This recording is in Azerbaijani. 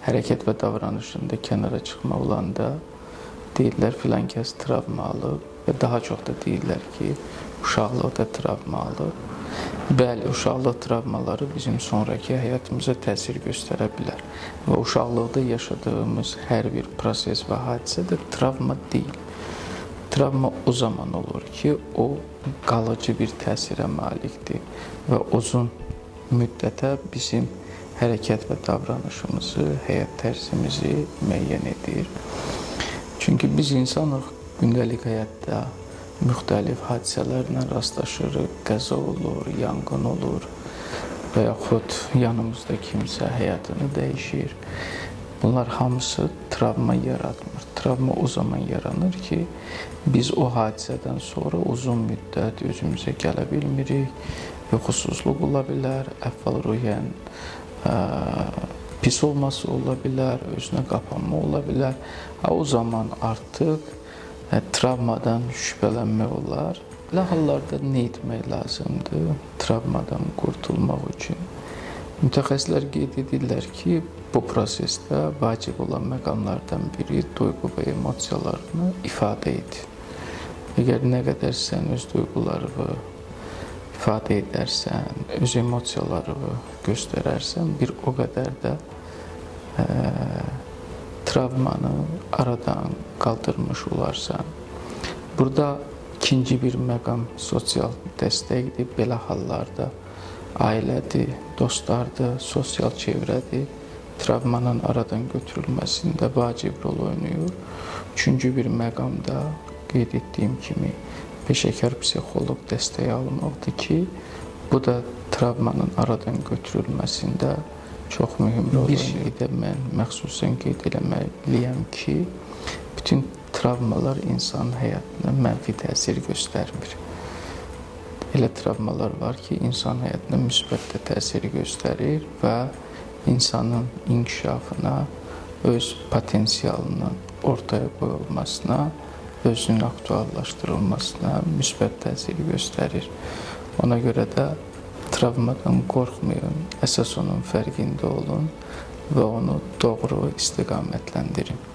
hərəkət və davranışında kənara çıxma olanda deyirlər filan kəs travma alıb və daha çox da deyirlər ki, uşaqlıqda travma alıb. Bəli, uşaqlıq travmaları bizim sonraki həyatımıza təsir göstərə bilər və uşaqlıqda yaşadığımız hər bir proses və hadisə də travma deyil. Travma o zaman olur ki, o qalıcı bir təsirə malikdir və uzun müddətə bizim hərəkət və davranışımızı, həyat tərzimizi müəyyən edir. Çünki biz insanıq, gündəlik həyatda müxtəlif hadisələrlə rastlaşırıq, qəza olur, yanğın olur və yaxud yanımızda kimsə həyatını dəyişir. Bunlar hamısı travma yaratmır. Travma o zaman yaranır ki, biz o hadisədən sonra uzun müddət özümüzə gələ bilmirik, yuxusuzluq ola bilər, əhval-ruhiyyən pis olması ola bilər, özünə qapanma ola bilər. O zaman artıq travmadan şübhələnmək olar. Belə hallarda nə etmək lazımdır travmadan qurtulmaq üçün? Mütəxəssislər qeyd edirlər ki, bu prosesdə vacib olan məqamlardan biri duyğu və emosiyalarını ifadə edir. Əgər nə qədər sən öz duyğularını ifadə edərsən, öz emosiyalarını göstərərsən, bir o qədər də travmanı aradan qaldırmış olarsan. Burada ikinci bir məqam sosial dəstəkdir. Belə hallarda ailədir, dostlardır, sosial çevrədir. Travmanın aradan götürülməsində vacib rol oynayır. Üçüncü bir məqam da qeyd etdiyim kimi peşəkar psixoloq dəstəyi almaqdır ki, bu da travmanın aradan götürülməsində çox mühüm rol oynayır. Bir şey də mən məxsusən qeyd eləməliyəm ki, bütün travmalar insanın həyatına mənfi təsir göstərmir. Elə travmalar var ki, insan həyatına müsbət təsir göstərir və insanın inkişafına, öz potensialının ortaya qoyulmasına, özünün aktuallaşdırılmasına müsbət təsir göstərir. Ona görə də travmadan qorxmayın, əsas onun fərqində olun və onu doğru istiqamətləndirin.